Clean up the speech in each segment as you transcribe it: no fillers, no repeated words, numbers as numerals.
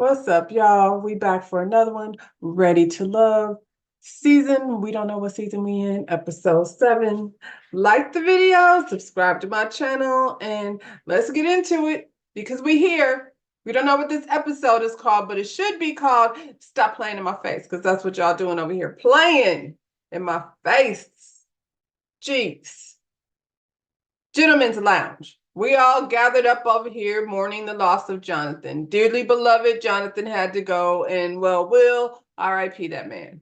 What's up, y'all? We back for another one. Ready to Love season. We don't know what season we in. Episode 7. Like the video, subscribe to my channel, and let's get into it because we here. We don't know what this episode is called, but it should be called Stop Playing in My Face, because that's what y'all doing over here. Playing in my face. Jeez. Gentlemen's Lounge. We all gathered up over here mourning the loss of Jonathan. Dearly beloved, Jonathan had to go, and well, Will, RIP that man.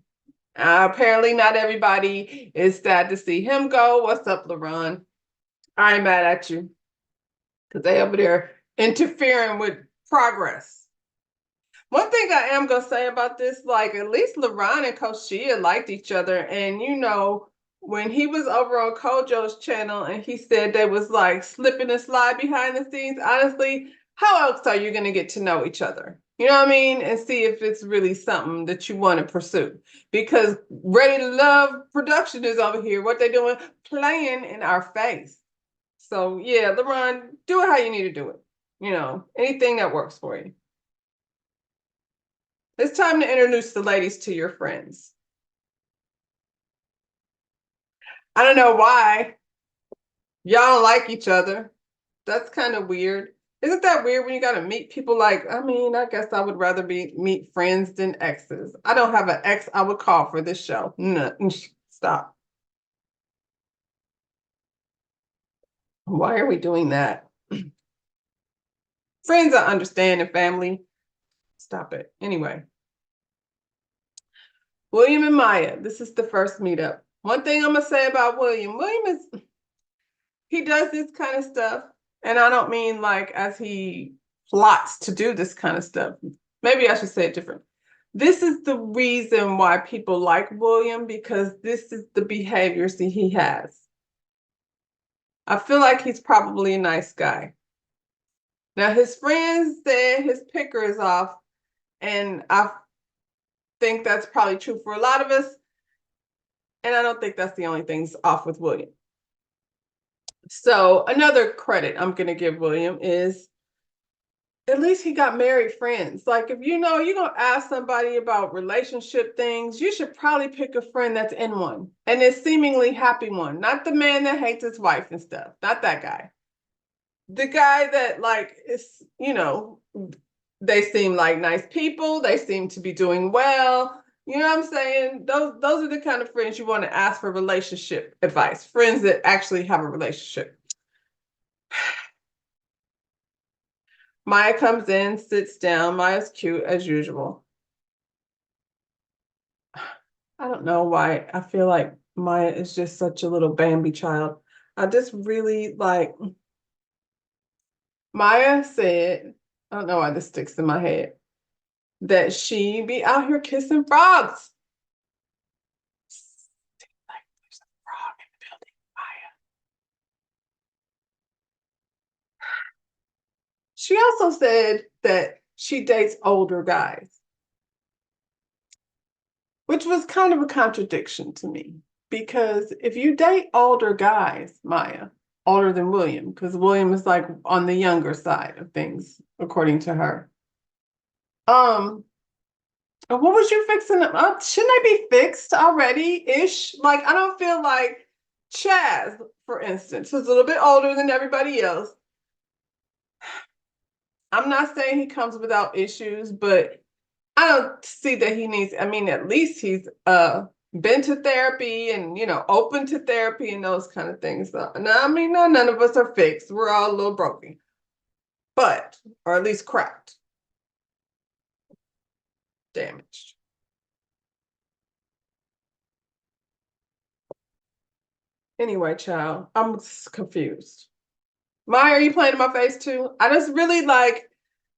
Apparently, not everybody is sad to see him go. What's up, LaRon? I ain't mad at you because they over there interfering with progress. One thing I am gonna say about this, like at least LaRon and Coach Shia liked each other, and when he was over on Kojo's channel and he said they was like slipping and slide behind the scenes, honestly, how else are you going to get to know each other? You know what I mean? And see if it's really something that you want to pursue. Because Ready to Love production is over here. What they doing? Playing in our face. So yeah, LaRon, do it how you need to do it. You know, anything that works for you. It's time to introduce the ladies to your friends. I don't know why y'all don't like each other. That's kind of weird. Isn't that weird when you got to meet people like, I mean, I guess I would rather meet friends than exes. I don't have an ex I would call for this show. No, stop. Why are we doing that? Friends I understand and family. Stop it. Anyway. William and Maya. This is the first meetup. One thing I'm going to say about William he does this kind of stuff. And I don't mean like as he plots to do this kind of stuff. Maybe I should say it different. This is the reason why people like William, because this is the behaviors that he has. I feel like he's probably a nice guy. Now, his friends said his picker is off, and I think that's probably true for a lot of us. And I don't think that's the only thing's off with William. So another credit I'm going to give William is at least he got married friends. Like if you're going to ask somebody about relationship things, you should probably pick a friend that's in one and a seemingly happy one, not the man that hates his wife and stuff. Not that guy. The guy that like is, they seem like nice people. They seem to be doing well. You know what I'm saying? Those are the kind of friends you want to ask for relationship advice. Friends that actually have a relationship. Maya comes in, sits down. Maya's cute as usual. I don't know why I feel like Maya is just such a little Bambi child. I just really like Maya said, I don't know why this sticks in my head, that she be out here kissing frogs. Like there's a frog in the building, Maya. She also said that she dates older guys, which was kind of a contradiction to me. Because if you date older guys, Maya, older than William, because William is like on the younger side of things, according to her. What was you fixing them up? Shouldn't they be fixed already-ish? Like, I don't feel like Chaz, for instance, who's a little bit older than everybody else. I'm not saying he comes without issues, but I don't see that he needs, I mean, at least he's been to therapy and, open to therapy and those kind of things. So, no, I mean, none of us are fixed. We're all a little broken, or at least cracked, damaged. Anyway, child, I'm confused. Maya, are you playing in my face too? I just really like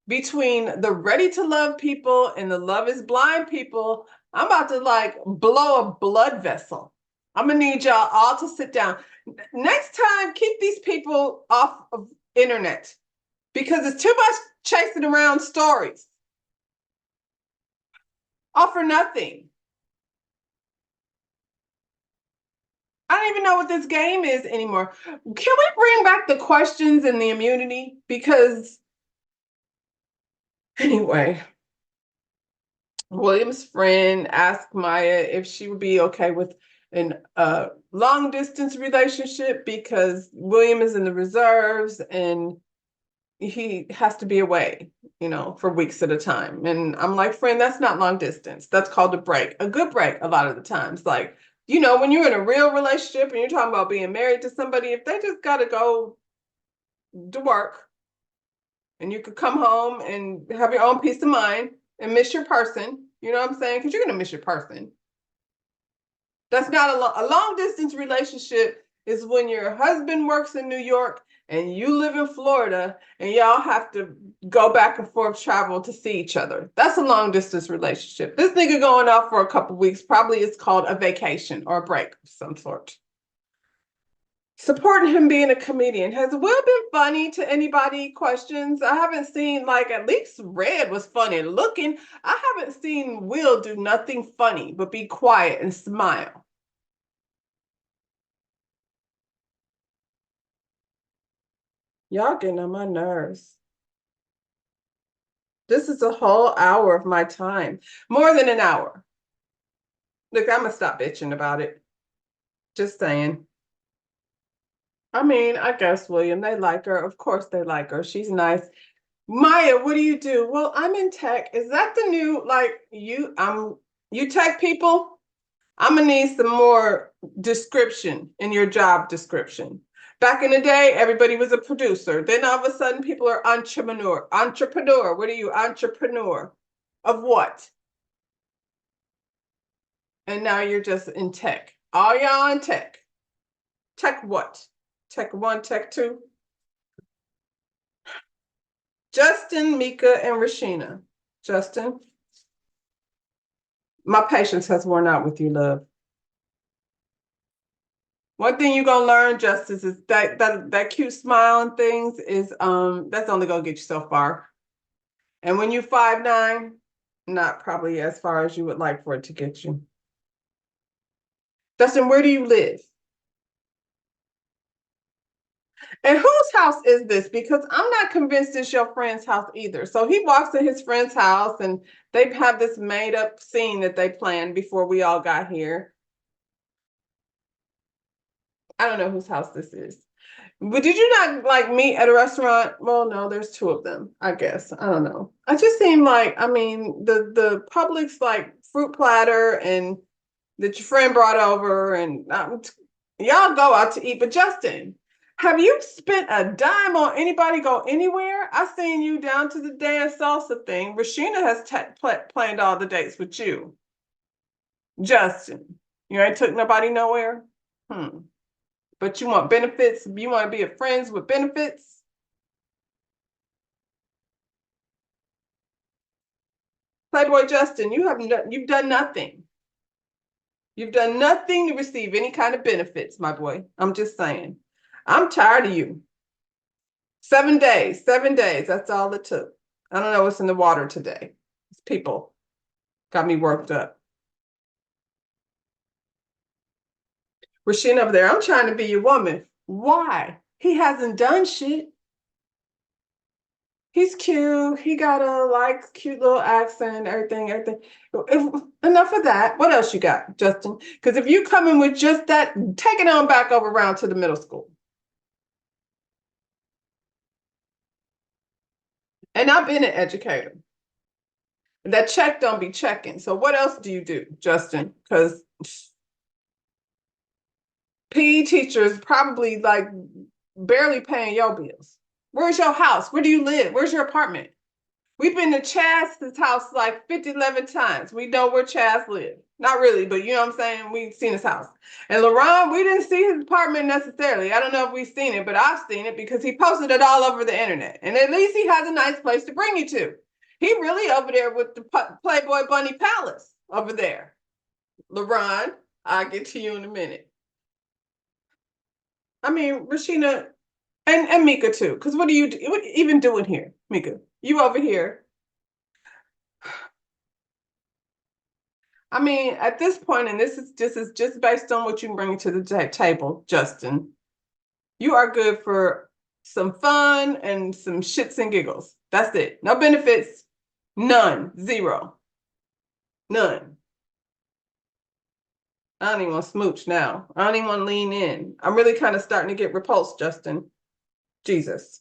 between the Ready to Love people and the Love is Blind people, I'm about to like blow a blood vessel. I'm gonna need y'all all to sit down. Next time, keep these people off of internet because it's too much chasing around stories. All for nothing. I don't even know what this game is anymore. Can we bring back the questions and the immunity? Because anyway, William's friend asked Maya if she would be okay with an long distance relationship because William is in the reserves and he has to be away, for weeks at a time. And I'm like, friend, that's not long distance. That's called a break. A good break a lot of the times. Like, when you're in a real relationship and you're talking about being married to somebody, if they just got to go to work and you could come home and have your own peace of mind and miss your person, you know what I'm saying? Because you're going to miss your person. That's not a long distance relationship is when your husband works in New York and you live in Florida and y'all have to go back and forth travel to see each other. That's a long distance relationship. This nigga going off for a couple weeks probably is called a vacation or a break of some sort. Supporting him being a comedian. Has Will been funny to anybody? Questions. I haven't seen, at least Red was funny looking. I haven't seen Will do nothing funny but be quiet and smile. Y'all getting on my nerves. This is a whole hour of my time. More than an hour. Look, I'm gonna stop bitching about it. Just saying. I mean, I guess, William, they like her. Of course they like her. She's nice. Maya, what do you do? Well, I'm in tech. Is that the new, you tech people? I'm gonna need some more description in your job description. Back in the day, everybody was a producer. Then all of a sudden, people are entrepreneur. Entrepreneur. What are you? Entrepreneur of what? And now you're just in tech. All y'all in tech. Tech what? Tech one, tech two? Justin, Mika, and Rashina. Justin, my patience has worn out with you, love. One thing you're gonna learn, Justice, is that cute smile and things is that's only gonna get you so far. And when you're 5'9", not probably as far as you would like for it to get you. Justin, where do you live? And whose house is this? Because I'm not convinced it's your friend's house either. So he walks in his friend's house and they have this made up scene that they planned before we all got here. I don't know whose house this is. But did you not meet at a restaurant? Well, no, there's two of them, I guess. I don't know. I just seem the Publix fruit platter and that your friend brought over and y'all go out to eat. But Justin, have you spent a dime on anybody go anywhere? I seen you down to the dance salsa thing. Rashina has planned all the dates with you. Justin, you ain't took nobody nowhere? But you want benefits? You want to be friends with benefits? Playboy Justin, you've done nothing. You've done nothing to receive any kind of benefits, my boy. I'm just saying. I'm tired of you. 7 days, 7 days. That's all it took. I don't know what's in the water today. These people got me worked up. Rasheen over there, I'm trying to be your woman. Why? He hasn't done shit. He's cute. He got a cute little accent, everything. Enough of that. What else you got, Justin? Because if you come in with just that, take it on back over around to the middle school. And I've been an educator. That check don't be checking. So what else do you do, Justin? Because PE teachers probably barely paying your bills. Where's your house? Where do you live? Where's your apartment? We've been to Chaz's house 50, 11 times. We know where Chaz lives. Not really, but you know what I'm saying? We've seen his house. And LaRon, we didn't see his apartment necessarily. I don't know if we've seen it, but I've seen it because he posted it all over the internet. And at least he has a nice place to bring you to. He really over there with the Playboy Bunny Palace over there. LaRon, I'll get to you in a minute. I mean, Rashina and Mika too. Because what are you even doing here, Mika? You over here. I mean, at this point, and this is just based on what you bring to the table, Justin. You are good for some fun and some shits and giggles. That's it. No benefits, none, zero. None. I don't even want to smooch now. I don't even want to lean in. I'm really kind of starting to get repulsed, Justin. Jesus.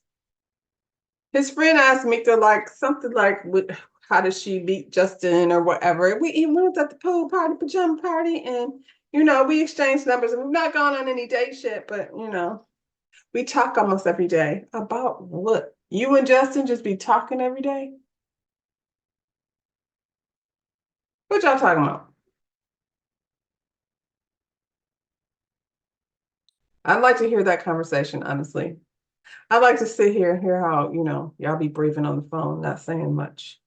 His friend asked me to like something like, how did she meet Justin or whatever? We was at the pool party, pajama party, and we exchanged numbers, and we've not gone on any dates yet, but we talk almost every day. About what? You and Justin just be talking every day? What y'all talking about? I'd like to hear that conversation, honestly. I'd like to sit here and hear how, y'all be breathing on the phone, not saying much.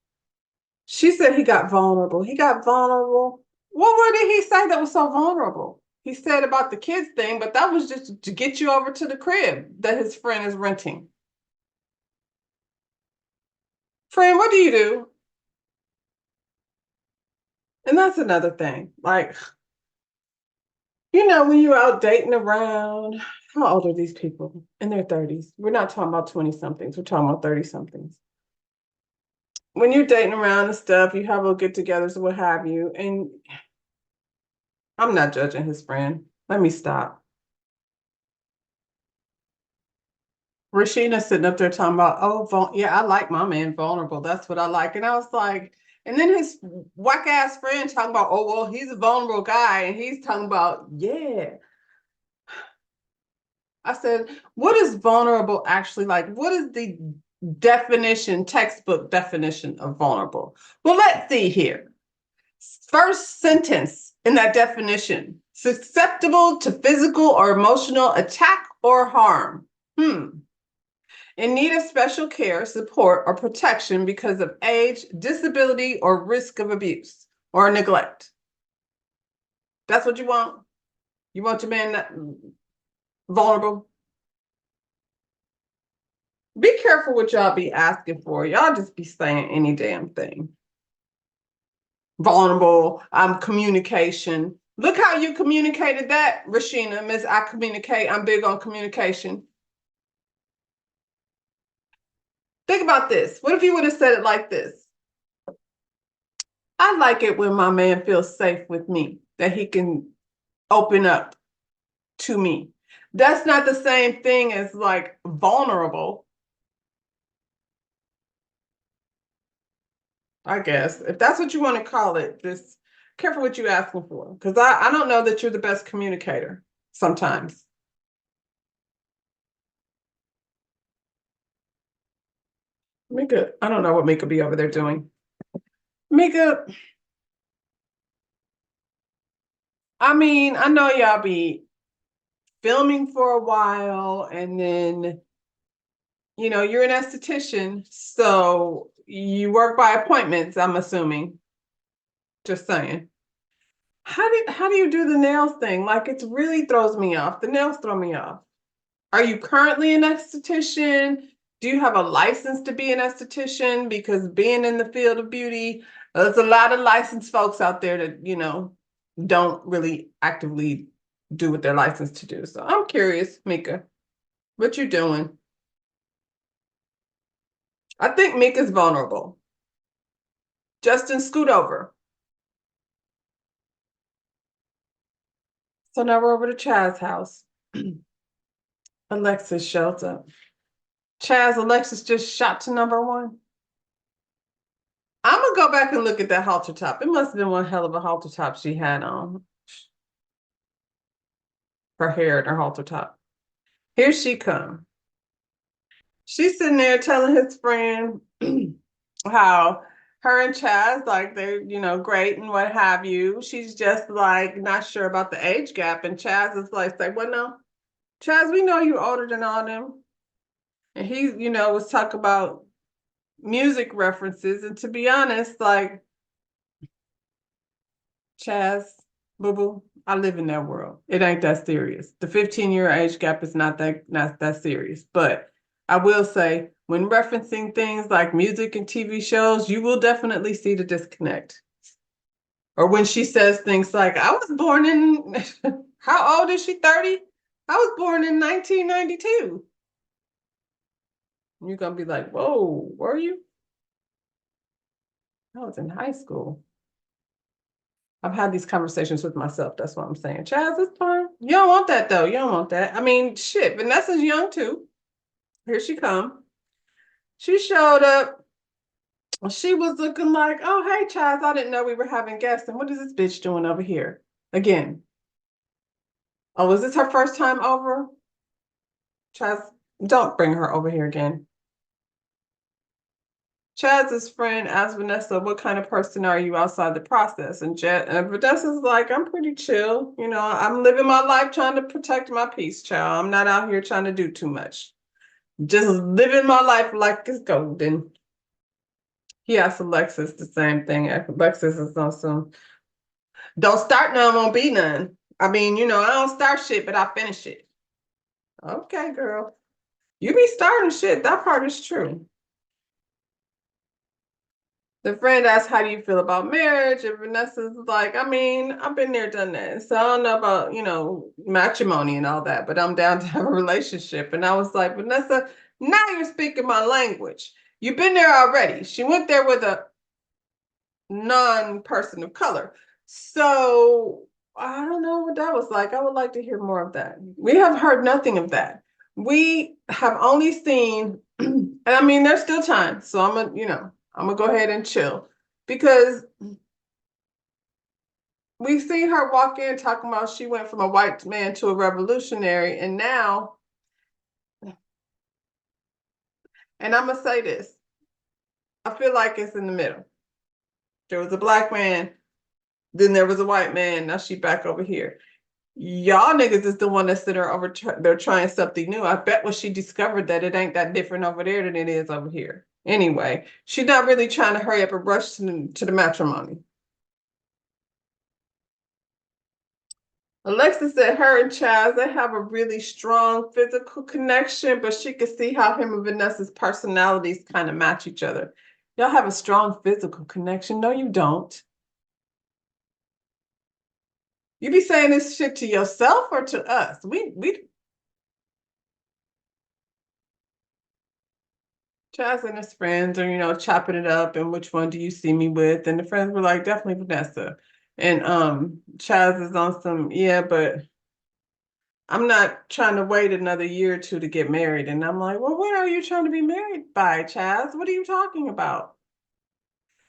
She said he got vulnerable. He got vulnerable. What did he say that was so vulnerable? He said about the kids thing, but that was just to get you over to the crib that his friend is renting. Friend, what do you do? And that's another thing. Like, when you're out dating around, how old are these people? In their 30s. We're not talking about 20 somethings, we're talking about 30 somethings. When you're dating around and stuff, you have little get togethers or what have you. And I'm not judging his friend. Let me stop. Rashina sitting up there talking about, oh, yeah, I like my man vulnerable. That's what I like. And I was like, and then his whack ass friend talking about, oh, well, he's a vulnerable guy. And he's talking about, yeah. I said, what is vulnerable actually like? What is the textbook definition of vulnerable? Well, let's see here. First sentence in that definition, susceptible to physical or emotional attack or harm. In need of special care, support, or protection because of age, disability, or risk of abuse or neglect. That's what you want? You want your man vulnerable? Be careful what y'all be asking for. Y'all just be saying any damn thing. Vulnerable, communication. Look how you communicated that, Rashina. Miss, I communicate. I'm big on communication. Think about this. What if you would have said it like this? I like it when my man feels safe with me, that he can open up to me. That's not the same thing as like vulnerable. I guess if that's what you want to call it, just careful what you're asking for, because I don't know that you're the best communicator sometimes. Mika, I don't know what Mika be over there doing. Mika, I mean, I know y'all be filming for a while, and then you're an esthetician, so you work by appointments, I'm assuming. Just saying. How do you do the nails thing? Like, it really throws me off. The nails throw me off. Are you currently an esthetician? Do you have a license to be an esthetician? Because being in the field of beauty, there's a lot of licensed folks out there that, don't really actively do what they're licensed to do. So I'm curious, Mika, what you doing? I think Mika's vulnerable. Justin, scoot over. So now we're over to Chaz's house. Alexis shows up. Chaz, Alexis just shot to #1. I'm gonna go back and look at that halter top. It must have been one hell of a halter top she had on. Her hair and her halter top. Here she come. She's sitting there telling his friend how her and Chaz, like, they're, great and what have you. She's just like not sure about the age gap. And Chaz is like, well, no, Chaz, we know you're older than all them. And he, was talking about music references. And to be honest, like, Chaz, boo boo, I live in that world. It ain't that serious. The 15-year age gap is not that serious. But I will say, when referencing things like music and TV shows, you will definitely see the disconnect. Or when she says things like, I was born in, how old is she, 30? I was born in 1992. You're going to be like, whoa, were you? I was in high school. I've had these conversations with myself. That's what I'm saying. Chaz, it's fine. You don't want that though. You don't want that. I mean, shit, Vanessa's young too. Here she come. She showed up. She was looking like, oh, hey, Chaz, I didn't know we were having guests. And what is this bitch doing over here? Again. Oh, was this her first time over? Chaz, don't bring her over here again. Chaz's friend asked Vanessa, what kind of person are you outside the process? And Vanessa's like, I'm pretty chill. You know, I'm living my life trying to protect my peace, child. I'm not out here trying to do too much. Just living my life like it's golden. He asked Alexis the same thing. Alexis is on some, don't start none, won't be none. I mean, you know, I don't start shit, but I finish it. Okay, girl. You be starting shit. That part is true. The friend asked, how do you feel about marriage? And Vanessa's like, I mean, I've been there, done that. So I don't know about, you know, matrimony and all that, but I'm down to have a relationship. And I was like, Vanessa, now you're speaking my language. You've been there already. She went there with a non-person of color. So I don't know what that was like. I would like to hear more of that. We have heard nothing of that. We have only seen, and I mean, there's still time. So I'm gonna, you know, I'm gonna go ahead and chill because we see her walk in talking about she went from a white man to a revolutionary, and now, and I'm gonna say this, I feel like it's in the middle. There was a black man, then there was a white man, now she back over here. Y'all niggas is the one that's sitting over they're trying something new. I bet when she discovered that it ain't that different over there than it is over here. Anyway, she's not really trying to hurry up and rush to the matrimony. Alexis said her and Chaz, they have a really strong physical connection, but she could see how him and Vanessa's personalities kind of match each other. Y'all have a strong physical connection. No, you don't. You be saying this shit to yourself or to us? We Chaz and his friends are, you know, chopping it up and which one do you see me with? And the friends were like, definitely Vanessa. And Chaz is on some, yeah, but I'm not trying to wait another year or two to get married. And I'm like, well, when are you trying to be married by, Chaz? What are you talking about?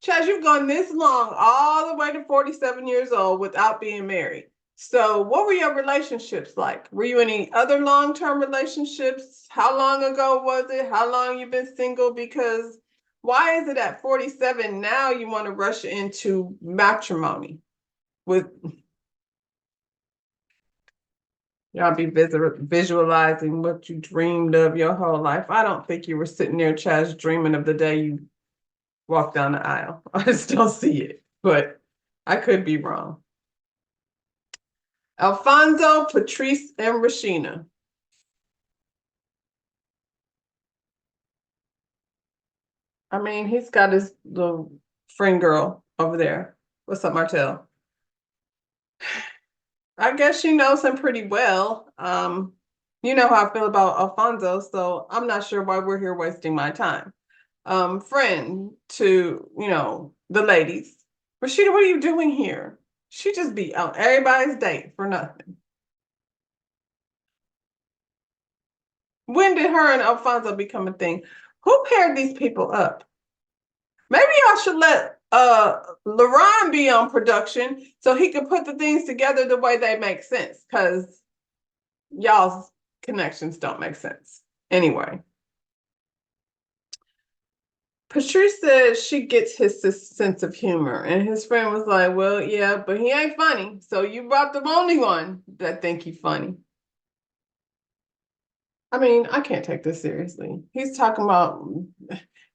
Chaz, you've gone this long, all the way to 47 years old without being married. So what were your relationships like? Were you in any other long-term relationships? How long ago was it? How long you been single? Because why is it at 47 now you want to rush into matrimony with y'all be visualizing what you dreamed of your whole life. I don't think you were sitting there, Chaz, dreaming of the day you walked down the aisle. I just don't see it, but I could be wrong. Alfonso, Patrice, and Rashina. I mean, he's got his little friend girl over there. What's up, Martell? I guess she knows him pretty well. You know how I feel about Alfonso, so I'm not sure why we're here wasting my time. Friend to, you know, the ladies. Rashida, what are you doing here? She just be on everybody's date for nothing. When did her and Alfonso become a thing? Who paired these people up? Maybe I should let LaRon be on production so he could put the things together the way they make sense, because y'all's connections don't make sense. Anyway. Patrice said she gets his sense of humor, and his friend was like, well, yeah, but he ain't funny. So you brought the only one that think he's funny. I mean, I can't take this seriously. He's talking about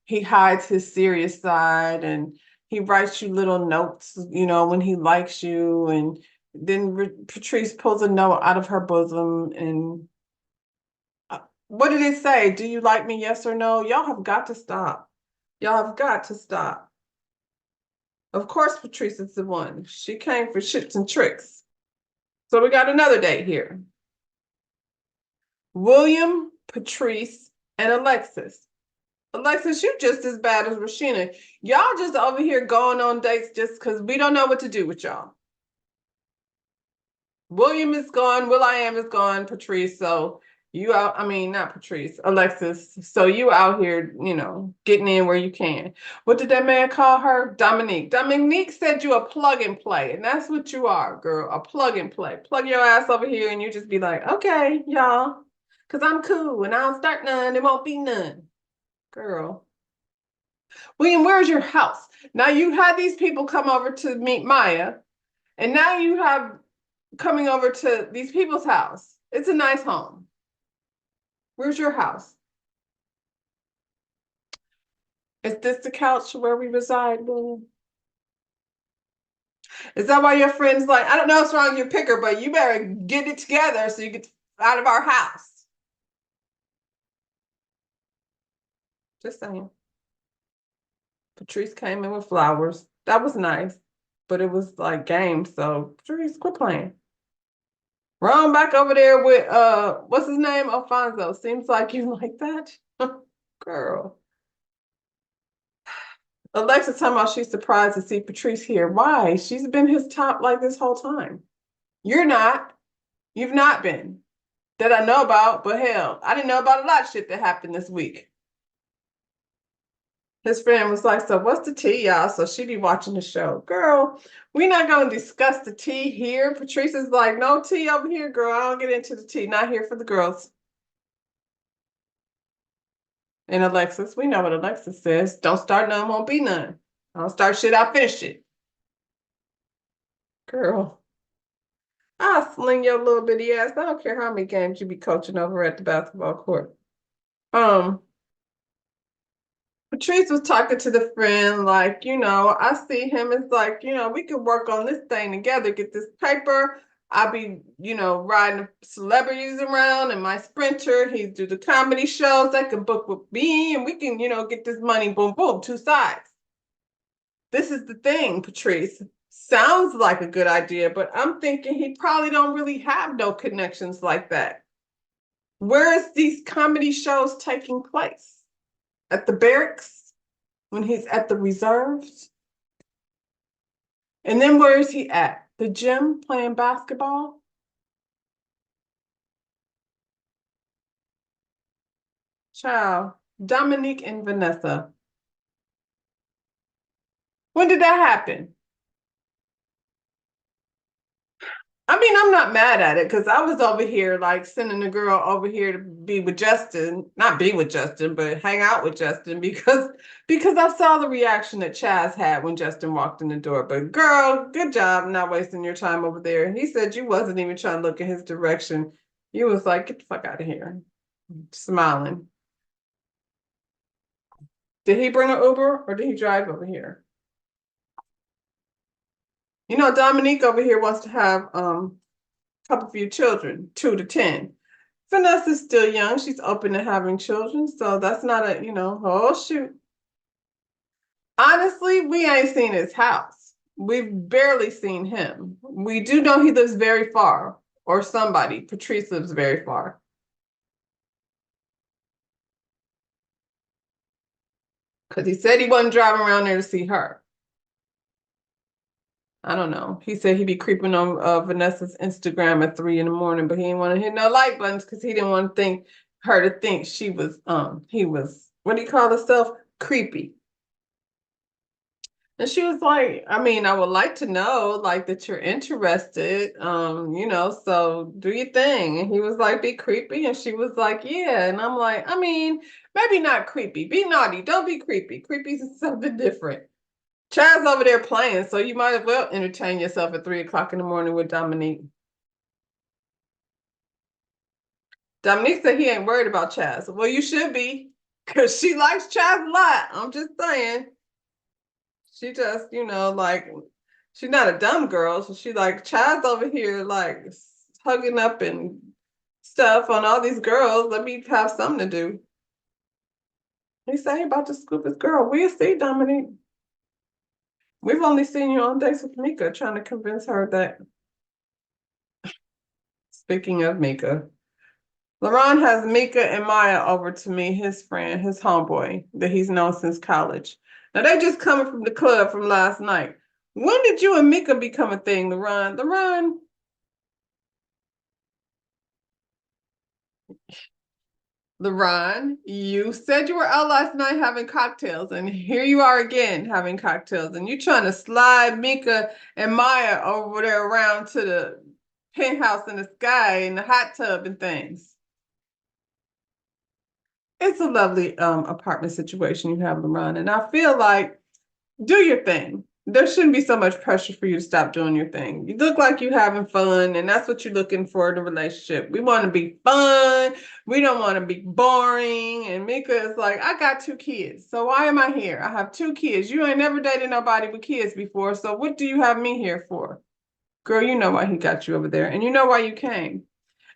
he hides his serious side and he writes you little notes, you know, when he likes you. And then Patrice pulls a note out of her bosom. And what did it say? Do you like me? Yes or no? Y'all have got to stop. Y'all have got to stop. Of course, Patrice is the one. She came for shits and tricks. So we got another date here. William, Patrice, and Alexis. Alexis, you just as bad as Rashina. Y'all just over here going on dates just because we don't know what to do with y'all. William is gone. Will.i.am is gone. Patrice. So you out. I mean, not Patrice. Alexis. So you out here, getting in where you can. What did that man call her? Dominique. Dominique said you a plug and play, and that's what you are, girl. A plug and play. Plug your ass over here, and you just be like, okay, y'all, because I'm cool, and I don't start none. It won't be none, girl. William, where's your house? Now you had these people come over to meet Maya, and now you have coming over to these people's house. It's a nice home. Where's your house? Is this the couch where we reside, William? Is that why your friend's like, I don't know what's wrong with your picker, but you better get it together so you get out of our house? Just saying. Patrice came in with flowers. That was nice, but it was like games. So Patrice, quit playing. Run back over there with what's his name? Alfonso. Seems like you like that. Girl. Alexa's talking about she's surprised to see Patrice here. Why? She's been his top like this whole time. You're not. You've not been. That I know about, but hell, I didn't know about a lot of shit that happened this week. His friend was like, so what's the tea, y'all? So she be watching the show. Girl, we're not going to discuss the tea here. Patrice is like, no tea over here, girl. I don't get into the tea. Not here for the girls. And Alexis, we know what Alexis says. Don't start none, won't be none. I don't start shit, I'll finish it. Girl, I'll sling your little bitty ass. I don't care how many games you be coaching over at the basketball court. Patrice was talking to the friend, like, I see him as like, we could work on this thing together, get this paper. I'll be, riding celebrities around in my Sprinter. He do the comedy shows. They can book with me and we can, get this money, boom, boom, two sides. This is the thing, Patrice. Sounds like a good idea, but I'm thinking he probably don't really have no connections like that. Where is these comedy shows taking place? At the barracks? When he's at the reserves? And then where is he at? The gym playing basketball? Child, Dominique and Vanessa. When did that happen? I mean, I'm not mad at it because I was over here like sending the girl over here to be with Justin, not be with Justin, but hang out with Justin because I saw the reaction that Chaz had when Justin walked in the door. But girl, good job not wasting your time over there. He said you wasn't even trying to look in his direction. You was like, get the fuck out of here, smiling. Did he bring an Uber or did he drive over here? Dominique over here wants to have couple few children, 2 to 10. Vanessa's still young. She's open to having children. So that's not a, oh shoot. Honestly, we ain't seen his house. We've barely seen him. We do know he lives very far, or somebody. Patrice lives very far. Because he said he wasn't driving around there to see her. I don't know. He said he'd be creeping on Vanessa's Instagram at 3 a.m, but he didn't want to hit no like buttons because he didn't want her to think she was he was, what do you call himself? Creepy. And she was like, I mean, I would like to know like that you're interested. So do your thing. And he was like, be creepy. And she was like, yeah. And I'm like, I mean, maybe not creepy. Be naughty. Don't be creepy. Creepy is something different. Chad's over there playing, so you might as well entertain yourself at 3 o'clock in the morning with Dominique. Dominique said he ain't worried about Chaz. Well, you should be, because she likes Chaz a lot. I'm just saying. She just, like, she's not a dumb girl. So she like, Chaz over here, like, hugging up and stuff on all these girls. Let me have something to do. He said he about to scoop his girl. We'll see, Dominique. We've only seen you on dates with Mika, trying to convince her that. Speaking of Mika, LaRon has Mika and Maya over to meet his friend, his homeboy, that he's known since college. Now, they just coming from the club from last night. When did you and Mika become a thing, LaRon? LaRon, LaRon, you said you were out last night having cocktails, and here you are again having cocktails, and you trying to slide Mika and Maya over there around to the penthouse in the sky and the hot tub and things. It's a lovely apartment situation you have, LaRon, and I feel like do your thing. There shouldn't be so much pressure for you to stop doing your thing. You look like you're having fun, and that's what you're looking for in a relationship. We want to be fun. We don't want to be boring. And Mika is like, I got 2 kids. So why am I here? I have 2 kids. You ain't never dated nobody with kids before. So what do you have me here for? Girl, you know why he got you over there. And you know why you came.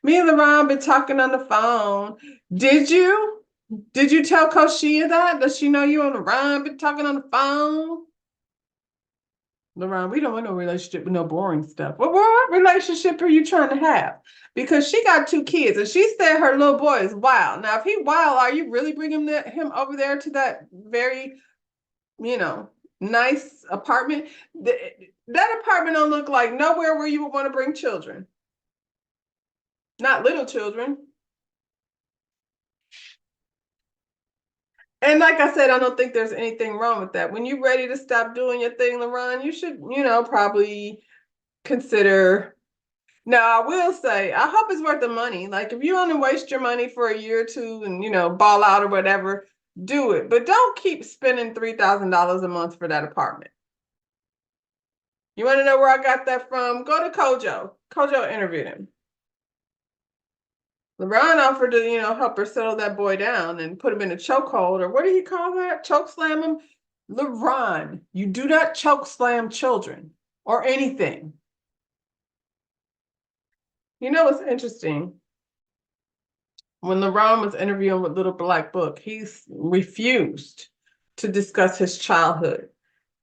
Me and LaRon been talking on the phone. Did you? Did you tell Koshia that? Does she know you and LaRon been talking on the phone? LaRon, we don't want no relationship with no boring stuff. What relationship are you trying to have? Because she got 2 kids and she said her little boy is wild. Now, if he wild, are you really bringing him over there to that very, nice apartment? That apartment don't look like nowhere where you would want to bring children. Not little children. And like I said, I don't think there's anything wrong with that. When you're ready to stop doing your thing, LaRon, you should, probably consider. Now, I will say, I hope it's worth the money. Like, if you want to waste your money for a year or two and, ball out or whatever, do it. But don't keep spending $3,000 a month for that apartment. You want to know where I got that from? Go to Kojo. Kojo interviewed him. LaRon offered to, help her settle that boy down and put him in a chokehold, or what do you call that? Choke slam him? LaRon, you do not choke slam children or anything. You know what's interesting? When LaRon was interviewing with Little Black Book, he refused to discuss his childhood.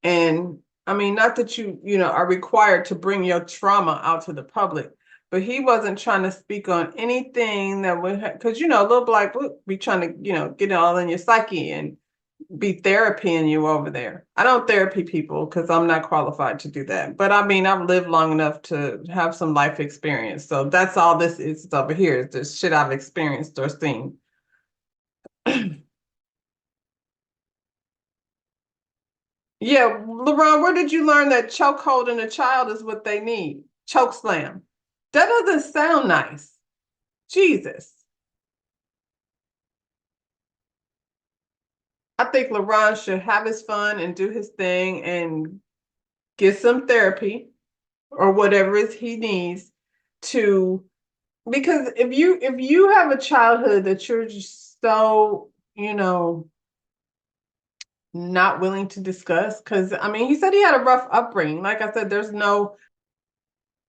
And I mean, not that you are required to bring your trauma out to the public, but he wasn't trying to speak on anything that would, because Little Black Book be trying to get it all in your psyche and be therapying you over there. I don't therapy people because I'm not qualified to do that. But I mean, I've lived long enough to have some life experience. So that's all this is over here, is the shit I've experienced or seen. Yeah, LaRon, where did you learn that choke holding a child is what they need? Choke slam. That doesn't sound nice. Jesus. I think LaRon should have his fun and do his thing and get some therapy or whatever it is he needs to, because if you have a childhood that you're just so, not willing to discuss, because I mean, he said he had a rough upbringing. Like I said, there's no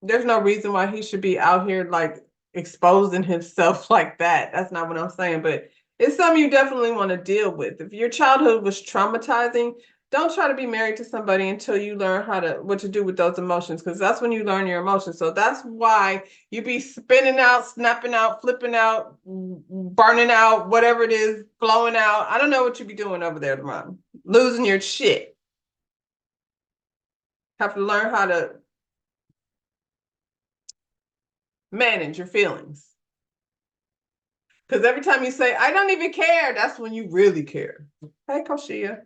reason why he should be out here like exposing himself like that. That's not what I'm saying, but it's something you definitely want to deal with. If your childhood was traumatizing, don't try to be married to somebody until you learn what to do with those emotions, because that's when you learn your emotions. So that's why you be spinning out, snapping out, flipping out, burning out, whatever it is, blowing out. I don't know what you be doing over there, Mom. Losing your shit. Have to learn how to manage your feelings. Because every time you say, I don't even care, that's when you really care. Hey, Koshia.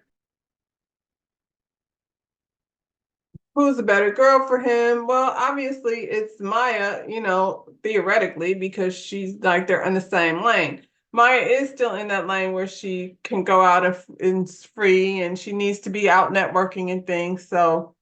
Who's the better girl for him? Well, obviously it's Maya, theoretically, because she's like they're in the same lane. Maya is still in that lane where she can go out and free, and she needs to be out networking and things. So,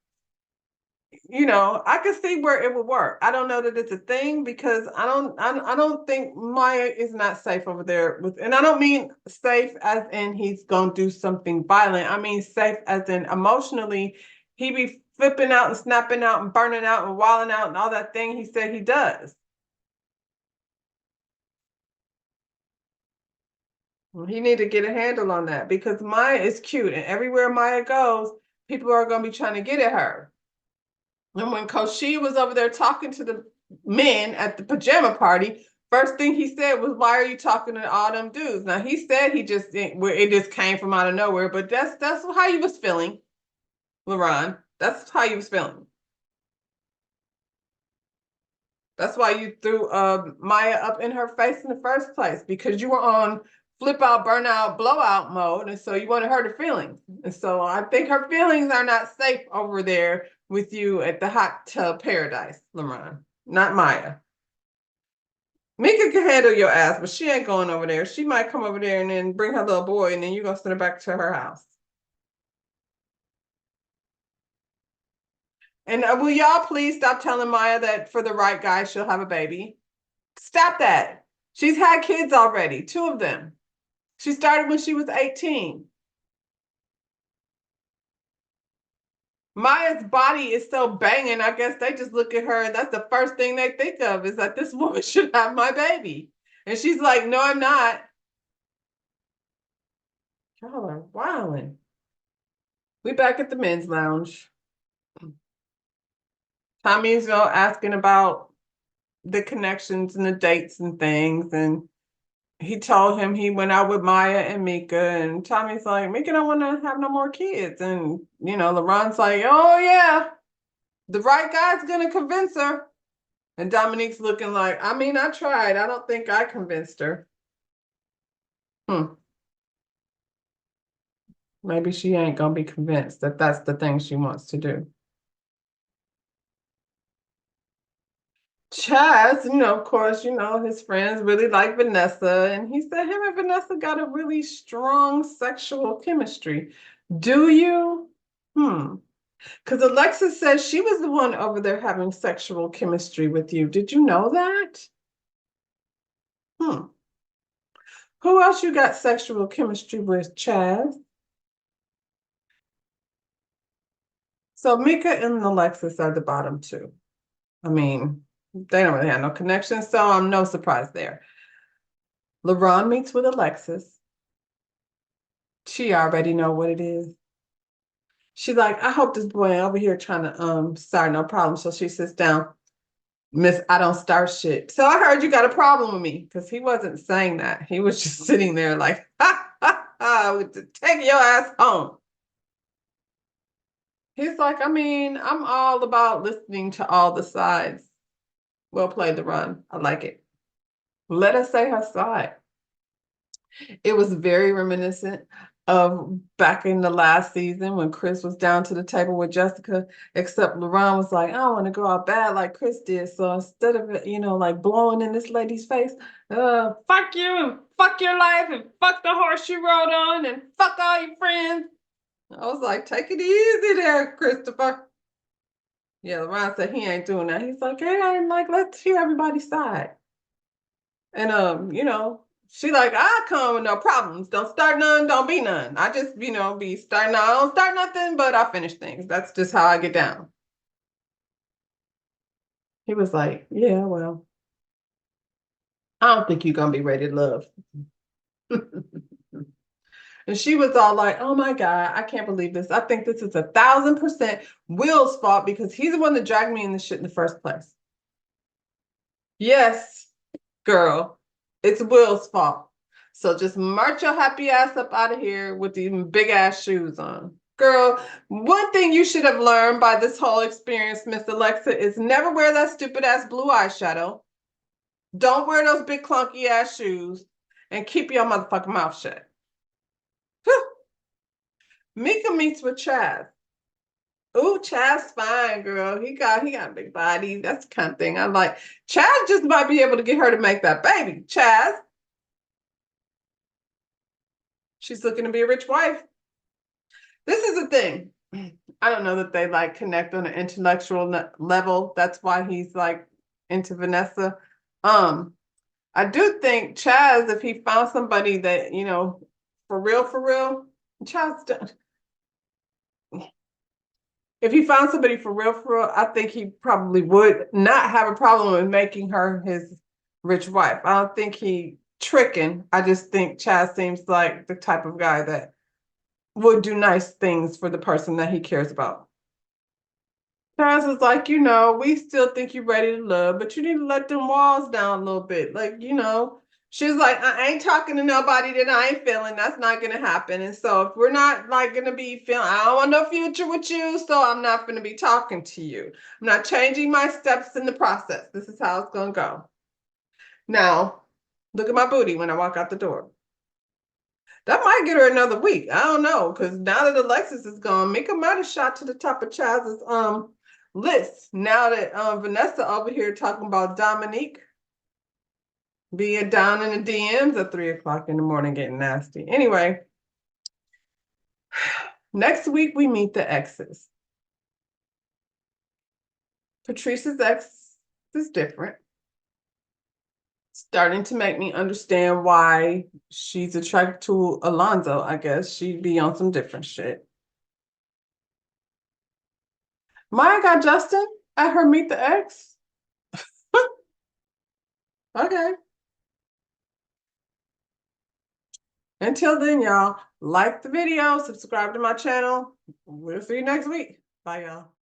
I can see where it would work. I don't know that it's a thing, because I don't think Maya is not safe over there and I don't mean safe as in he's gonna do something violent. I mean safe as in emotionally, he be flipping out and snapping out and burning out and wilding out and all that thing he said he does. He need to get a handle on that, because Maya is cute, and everywhere Maya goes, people are gonna be trying to get at her. And when Koshia was over there talking to the men at the pajama party, first thing he said was, "Why are you talking to all them dudes?" Now he said it just came from out of nowhere, but that's how he was feeling, LaRon. That's how he was feeling. That's why you threw Maya up in her face in the first place, because you were on flip out, burnout, blowout mode. And so you wanted her to feelings. And so I think her feelings are not safe over there with you at the hot tub paradise, LaRon, not Maya. Mika can handle your ass, but she ain't going over there. She might come over there and then bring her little boy, and then you're going to send her back to her house. And will y'all please stop telling Maya that for the right guy, she'll have a baby? Stop that. She's had kids already, 2 of them. She started when she was 18. Maya's body is so banging. I guess they just look at her and that's the first thing they think of is that this woman should have my baby. And she's like, no, I'm not. Y'all are wilding. We back at the men's lounge. Tommy's asking about the connections and the dates and things. And he told him he went out with Maya and Mika, and Tommy's like, Mika don't want to have no more kids. And, LaRon's like, oh, yeah, the right guy's going to convince her. And Dominique's looking like, I mean, I tried. I don't think I convinced her. Maybe she ain't going to be convinced that that's the thing she wants to do. Chaz, of course, his friends really like Vanessa. And he said him and Vanessa got a really strong sexual chemistry. Do you? Because Alexis says she was the one over there having sexual chemistry with you. Did you know that? Who else you got sexual chemistry with, Chaz? So Mika and Alexis are the bottom 2. I mean, they don't really have no connection, so I'm no surprise there. LaRon meets with Alexis. She already know what it is. She's like, I hope this boy over here trying to start no problem. So she sits down. Miss, I don't start shit. So I heard you got a problem with me, because he wasn't saying that. He was just sitting there like, take your ass home. He's like, I mean, I'm all about listening to all the sides. Well played, LaRon. I like it. Let us say her side. It was very reminiscent of back in the last season when Chris was down to the table with Jessica, except LaRon was like, I don't want to go out bad like Chris did. So instead of it, like blowing in this lady's face, fuck you and fuck your life and fuck the horse you rode on and fuck all your friends. I was like, take it easy there, Christopher. Yeah, LaRon said he ain't doing that. He's like, hey, let's hear everybody's side. And she like, I come with no problems. Don't start none, don't be none. I just, be starting. I don't start nothing, but I finish things. That's just how I get down. He was like, yeah, well, I don't think you're gonna be ready to love. And she was all like, oh my God, I can't believe this. I think this is 1,000% Will's fault, because he's the one that dragged me in the shit in the first place. Yes, girl, it's Will's fault. So just march your happy ass up out of here with these big ass shoes on. Girl, one thing you should have learned by this whole experience, Miss Alexa, is never wear that stupid ass blue eyeshadow. Don't wear those big clunky ass shoes, and keep your motherfucking mouth shut. Mika meets with Chaz. Ooh, Chaz fine, girl. He got a big body. That's the kind of thing I like. Chaz just might be able to get her to make that baby. Chaz. She's looking to be a rich wife. This is the thing. I don't know that they connect on an intellectual level. That's why he's into Vanessa. I do think Chaz, if he found somebody that, for real, Chaz, if he found somebody for real, I think he probably would not have a problem with making her his rich wife. I don't think he tricking. I just think Chaz seems like the type of guy that would do nice things for the person that he cares about. Chaz was like, we still think you're ready to love, but you need to let them walls down a little bit. She was like, I ain't talking to nobody that I ain't feeling. That's not gonna happen. And so if we're not like gonna be feeling, I don't want no future with you, so I'm not gonna be talking to you. I'm not changing my steps in the process. This is how it's gonna go. Now, look at my booty when I walk out the door. That might get her another week. I don't know, because now that Alexis is gone, Mika might have shot to the top of Chaz's list. Now that Vanessa over here talking about Dominique being down in the DMs at 3 o'clock in the morning getting nasty. Anyway, next week we meet the exes. Patrice's ex is different. Starting to make me understand why she's attracted to Alonzo. I guess she'd be on some different shit. Maya got Justin at her meet the ex. Okay. Until then, y'all, like the video, subscribe to my channel. We'll see you next week. Bye, y'all.